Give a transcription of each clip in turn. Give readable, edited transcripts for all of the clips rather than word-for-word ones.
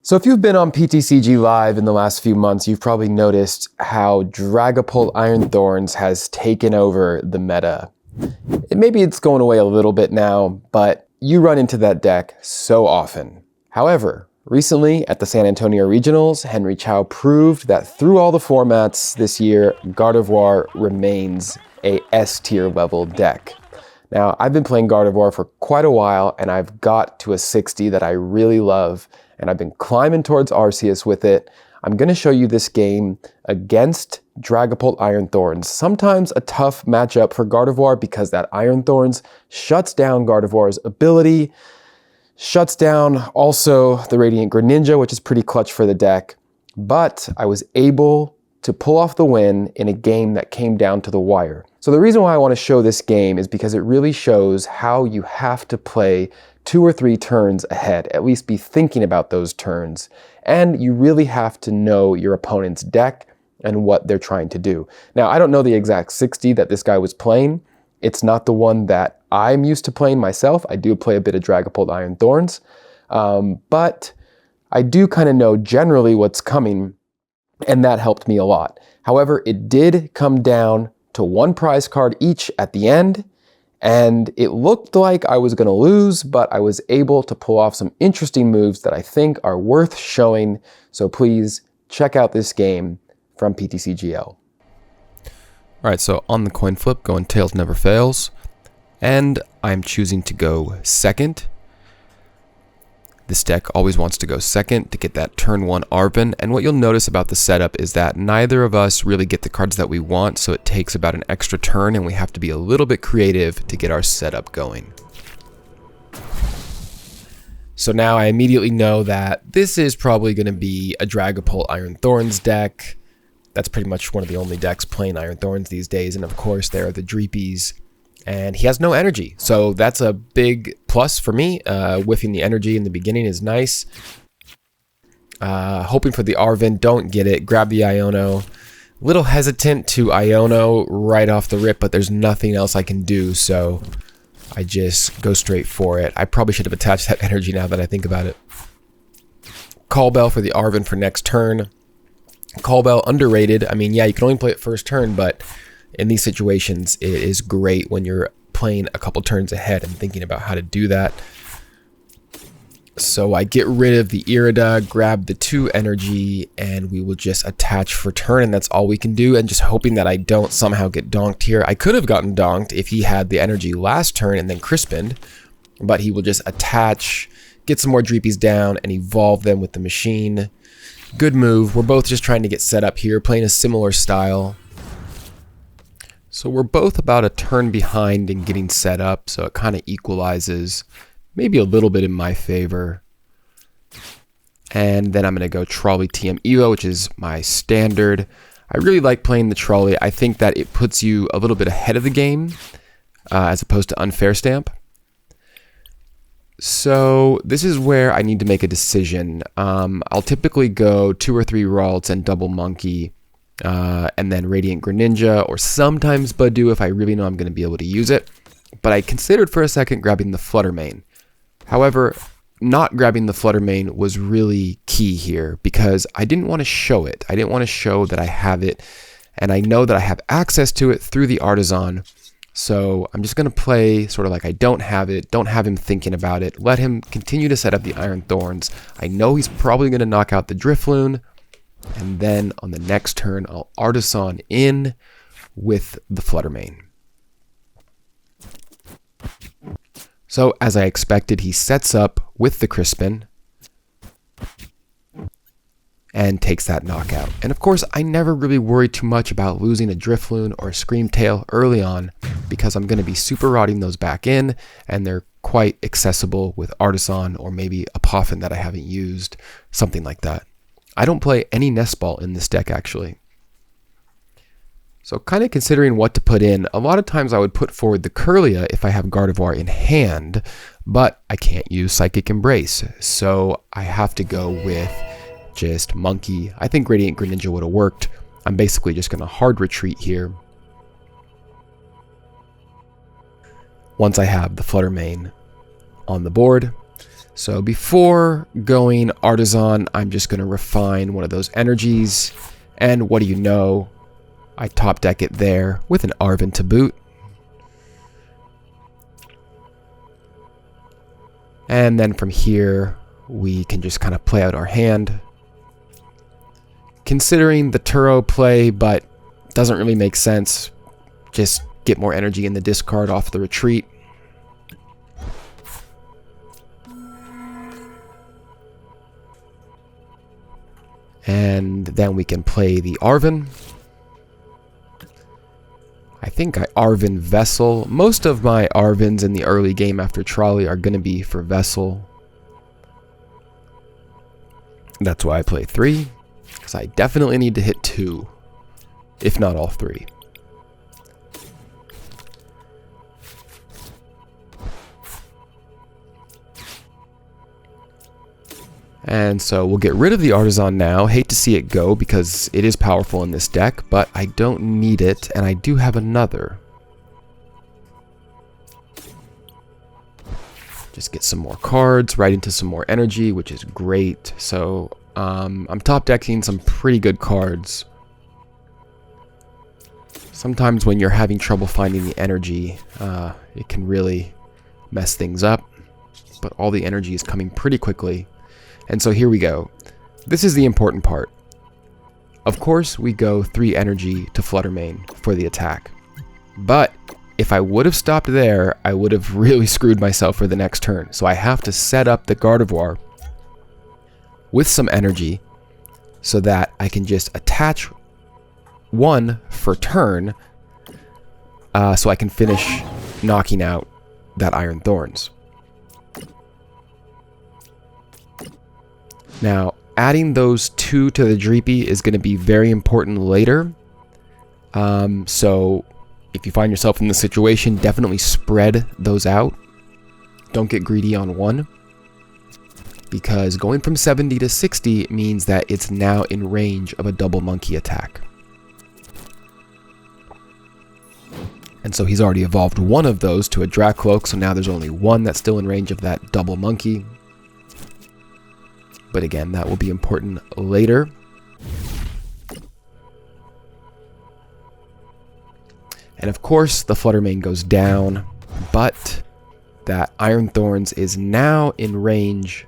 So if you've been on PTCG Live in the last few months, you've probably noticed how Dragapult Iron Thorns has taken over the meta. Maybe it's going away a little bit now, but you run into that deck so often. However, recently at the San Antonio Regionals, Henry Chow proved that through all the formats this year, Gardevoir remains a S-tier level deck. Now, I've been playing Gardevoir for quite a while, and I've got to a 60 that I really love, and I've been climbing towards Arceus with it. I'm going to show you this game against Dragapult Iron Thorns. Sometimes a tough matchup for Gardevoir because that Iron Thorns shuts down Gardevoir's ability, shuts down also the Radiant Greninja, which is pretty clutch for the deck. But I was able to pull off the win in a game that came down to the wire. So the reason why I want to show this game is because it really shows how you have to play 2 or 3 turns ahead, at least be thinking about those turns. And you really have to know your opponent's deck and what they're trying to do. Now, I don't know the exact 60 that this guy was playing. It's not the one that I'm used to playing myself. I do play a bit of Dragapult Iron Thorns, but I do kind of know generally what's coming, and that helped me a lot. However, it did come down to 1 prize card each at the end, and it looked like I was going to lose, but I was able to pull off some interesting moves that I think are worth showing. So please check out this game from PTCGL. All right, so on the coin flip, going tails never fails, and I'm choosing to go second. This deck always wants to go second to get that turn 1 Arven, and what you'll notice about the setup is that neither of us really get the cards that we want, so it takes about an extra turn and we have to be a little bit creative to get our setup going. So now I immediately know that this is probably going to be a Dragapult Iron Thorns deck. That's pretty much one of the only decks playing Iron Thorns these days, and of course there are the Dreepies. And he has no energy, so that's a big plus for me. Whiffing the energy in the beginning is nice. Hoping for the Arven, don't get it. Grab the Iono. Little hesitant to Iono right off the rip, but there's nothing else I can do, so I just go straight for it. I probably should have attached that energy now that I think about it. Call Bell for the Arven for next turn. Call Bell, underrated. I mean, yeah, you can only play it first turn, but in these situations, it is great when you're playing a couple turns ahead and thinking about how to do that. So I get rid of the Irida, grab the 2 energy, and we will just attach for turn, and that's all we can do, and just hoping that I don't somehow get donked here. I could have gotten donked if he had the energy last turn and then Crispined, but he will just attach, get some more Dreepies down, and evolve them with the machine. Good move. We're both just trying to get set up here, playing a similar style. So we're both about a turn behind in getting set up, so it kind of equalizes, maybe a little bit in my favor. And then I'm going to go Trolley TM Evo, which is my standard. I really like playing the Trolley. I think that it puts you a little bit ahead of the game, as opposed to Unfair Stamp. So this is where I need to make a decision. I'll typically go 2 or 3 Ralts and double Monkey, and then Radiant Greninja, or sometimes Budew if I really know I'm going to be able to use it. But I considered for a second grabbing the Flutter Mane. However, not grabbing the Flutter Mane was really key here because I didn't want to show it. I didn't want to show that I have it, and I know that I have access to it through the Artisan. So I'm just going to play sort of like I don't have it, don't have him thinking about it, let him continue to set up the Iron Thorns. I know he's probably going to knock out the Drifloon, and then on the next turn, I'll Artisan in with the Flutter Mane. So as I expected, he sets up with the Crispin and takes that knockout. And of course, I never really worry too much about losing a Drifloon or a Screamtail early on because I'm going to be super rotting those back in, and they're quite accessible with Artisan or maybe a Poffin that I haven't used, something like that. I don't play any Nest Ball in this deck, actually. So kind of considering what to put in, a lot of times I would put forward the Kirlia if I have Gardevoir in hand, but I can't use Psychic Embrace, so I have to go with just Monkey. I think Radiant Greninja would have worked. I'm basically just going to hard retreat here. Once I have the Flutter Mane on the board. So before going Artisan, I'm just going to refine one of those energies. And what do you know? I top deck it there with an Arven to boot. And then from here, we can just kind of play out our hand. Considering the Turo play, but doesn't really make sense. Just get more energy in the discard off the retreat. And then we can play the Arven. I think I Arven Vessel. Most of my Arvens in the early game after Trolley are going to be for Vessel. That's why I play 3. Because I definitely need to hit 2. If not all 3. And so we'll get rid of the Artisan now. Hate to see it go because it is powerful in this deck, but I don't need it, and I do have another. Just get some more cards, right into some more energy, which is great. So I'm top decking some pretty good cards. Sometimes when you're having trouble finding the energy, it can really mess things up, but all the energy is coming pretty quickly. And so here we go. This is the important part. Of course, we go 3 energy to Fluttermane for the attack. But if I would have stopped there, I would have really screwed myself for the next turn. So I have to set up the Gardevoir with some energy so that I can just attach 1 for turn so I can finish knocking out that Iron Thorns. Now, adding those 2 to the Dreepy is going to be very important later. So, if you find yourself in this situation, definitely spread those out. Don't get greedy on 1. Because going from 70 to 60 means that it's now in range of a double monkey attack. And so he's already evolved 1 of those to a Dracloak, so now there's only 1 that's still in range of that double monkey. But again, that will be important later. And of course, the Fluttermane goes down, but that Iron Thorns is now in range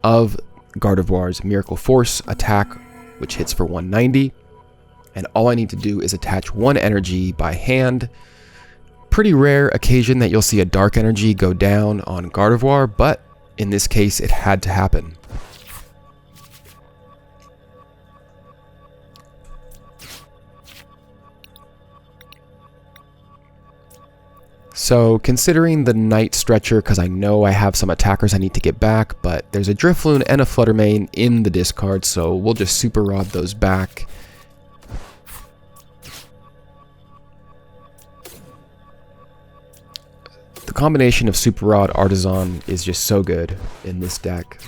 of Gardevoir's Miracle Force attack, which hits for 190. And all I need to do is attach 1 energy by hand. Pretty rare occasion that you'll see a dark energy go down on Gardevoir, but in this case, it had to happen. So considering the Night Stretcher, because I know I have some attackers I need to get back, but there's a Drifloon and a Fluttermane in the discard, so we'll just Super Rod those back. The combination of Super Rod Artisan is just so good in this deck.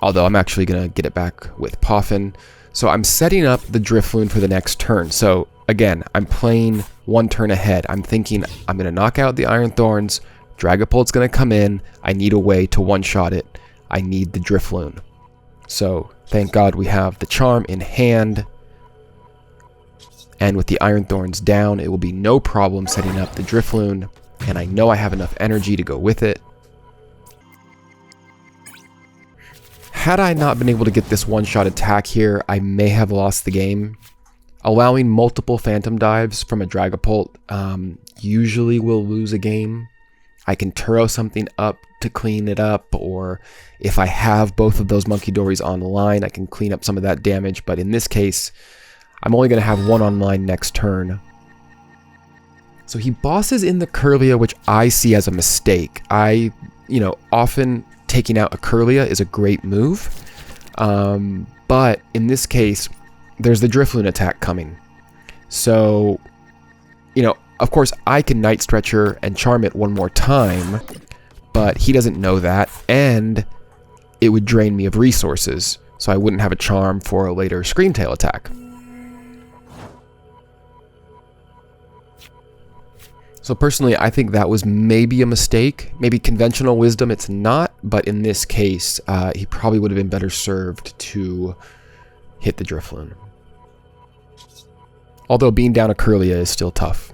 Although I'm actually going to get it back with Poffin. So I'm setting up the Drifloon for the next turn. So again, I'm playing 1 turn ahead. I'm thinking I'm going to knock out the Iron Thorns. Dragapult's going to come in. I need a way to one-shot it. I need the Drifloon. So thank God we have the Charm in hand. And with the Iron Thorns down, it will be no problem setting up the Drifloon. And I know I have enough energy to go with it. Had I not been able to get this one-shot attack here, I may have lost the game. Allowing multiple Phantom Dives from a Dragapult usually will lose a game. I can Turo something up to clean it up, or if I have both of those Monkey Dories online, I can clean up some of that damage. But in this case, I'm only going to have 1 online next turn. So he bosses in the Kirlia, which I see as a mistake. Often taking out a Kirlia is a great move. But in this case, there's the Drifloon attack coming. So, of course, I can Night Stretcher and Charm it 1 more time, but he doesn't know that, and it would drain me of resources, so I wouldn't have a Charm for a later Screamtail attack. So personally, I think that was maybe a mistake. Maybe conventional wisdom, it's not. But in this case, he probably would have been better served to hit the Drifloon. Although being down a Kirlia is still tough.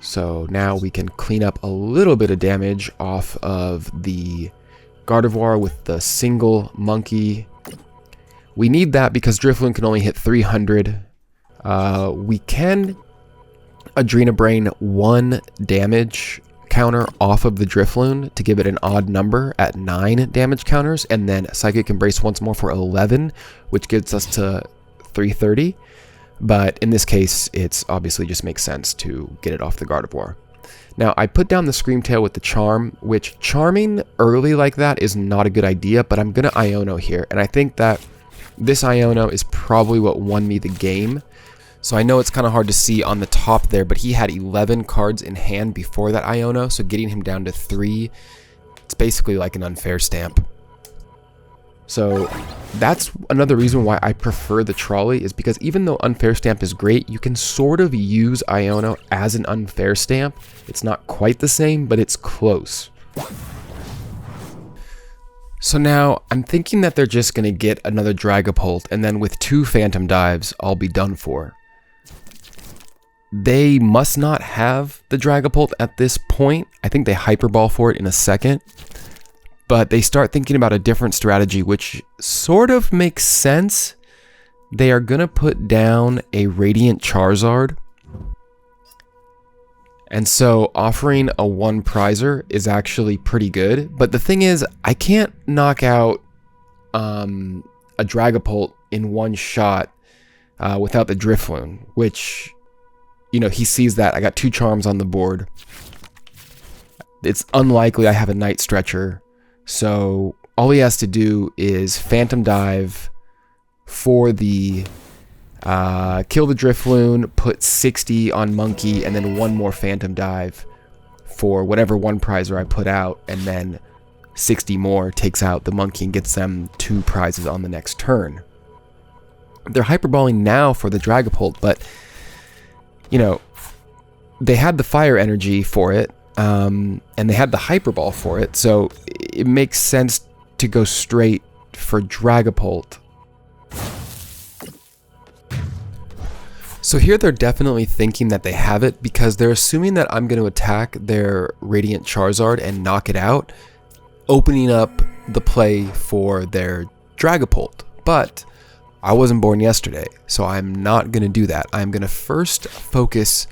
So now we can clean up a little bit of damage off of the Gardevoir with the single monkey. We need that because Drifloon can only hit 300. We can Adrena Brain 1 damage counter off of the Drifloon to give it an odd number at 9 damage counters, and then Psychic Embrace once more for 11, which gets us to 330. But in this case, it's obviously just makes sense to get it off the Gardevoir. Now, I put down the Screamtail with the Charm, which charming early like that is not a good idea, but I'm going to Iono here, and I think that this Iono is probably what won me the game. So I know it's kind of hard to see on the top there, but he had 11 cards in hand before that Iono, so getting him down to 3, it's basically like an unfair stamp. So that's another reason why I prefer the Trolley, is because even though unfair stamp is great, you can sort of use Iono as an unfair stamp. It's not quite the same, but it's close. So now I'm thinking that they're just going to get another Dragapult, and then with 2 Phantom Dives, I'll be done for. They must not have the Dragapult at this point. I think they Hyper Ball for it in a second. But they start thinking about a different strategy, which sort of makes sense. They are going to put down a Radiant Charizard. And so offering a 1 prizer is actually pretty good. But the thing is, I can't knock out a Dragapult in 1 shot without the Drifloon, which, you know, he sees that. I got 2 charms on the board. It's unlikely I have a Night Stretcher. So all he has to do is Phantom Dive for the kill the Drifloon, put 60 on Monkey, and then 1 more Phantom Dive for whatever 1 prizer I put out, and then 60 more takes out the Monkey and gets them 2 prizes on the next turn. They're hyperballing now for the Dragapult, but, you know, they had the Fire Energy for it, and they had the Hyperball for it, so it makes sense to go straight for Dragapult. So here they're definitely thinking that they have it, because they're assuming that I'm going to attack their Radiant Charizard and knock it out, opening up the play for their Dragapult. But I wasn't born yesterday, so I'm not going to do that. I'm going to first focus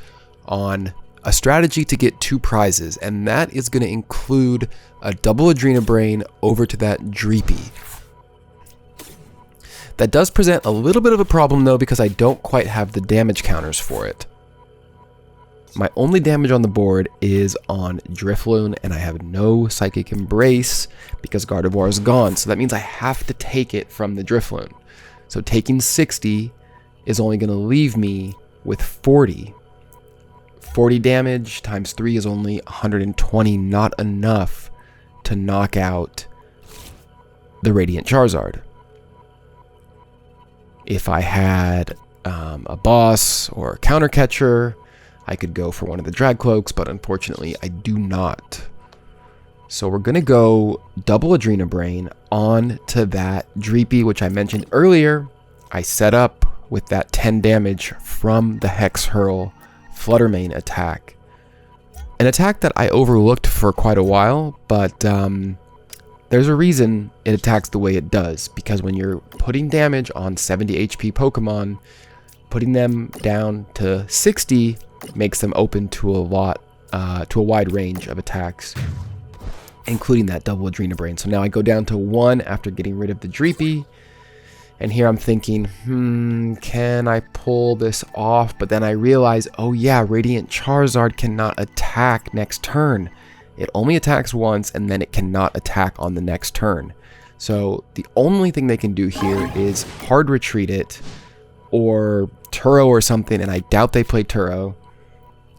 on a strategy to get 2 prizes, and that is going to include a double Adrena Brain over to that Dreepy. That does present a little bit of a problem though, because I don't quite have the damage counters for it. My only damage on the board is on Drifloon, and I have no Psychic Embrace because Gardevoir is gone, so that means I have to take it from the Drifloon. So taking 60 is only going to leave me with 40. 40 damage times 3 is only 120, not enough to knock out the Radiant Charizard. If I had a boss or a counter catcher, I could go for one of the Drag Cloaks, but unfortunately I do not. So we're going to go double Adrena Brain on to that Dreepy, which I mentioned earlier. I set up with that 10 damage from the Hex Hurl Flutter Mane attack. An attack that I overlooked for quite a while, but there's a reason it attacks the way it does, because when you're putting damage on 70 HP Pokemon, putting them down to 60 makes them open to a wide range of attacks, including that double Adrena Brain. So now I go down to 1 after getting rid of the Dreepy. And here I'm thinking, can I pull this off? But then I realize, oh yeah, Radiant Charizard cannot attack next turn. It only attacks once, and then it cannot attack on the next turn. So the only thing they can do here is hard retreat it, or Turo or something, and I doubt they play Turo.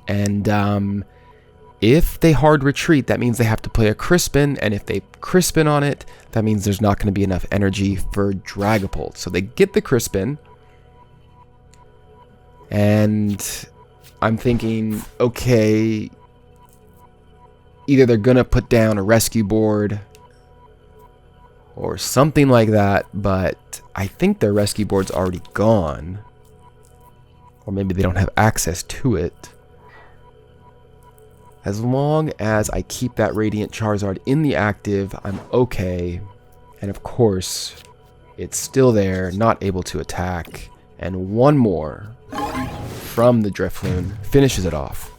And If they hard retreat, that means they have to play a Crispin, and if they Crispin on it, that means there's not going to be enough energy for Dragapult. So they get the Crispin, and I'm thinking, okay, either they're going to put down a rescue board or something like that, but I think their rescue board's already gone. Or maybe they don't have access to it. As long as I keep that Radiant Charizard in the active, I'm okay. And of course, it's still there, not able to attack. And one more from the Drifloon finishes it off.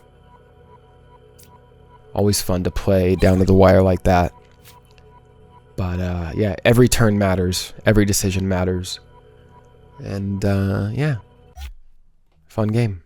Always fun to play down to the wire like that. But yeah, every turn matters. Every decision matters. And yeah, fun game.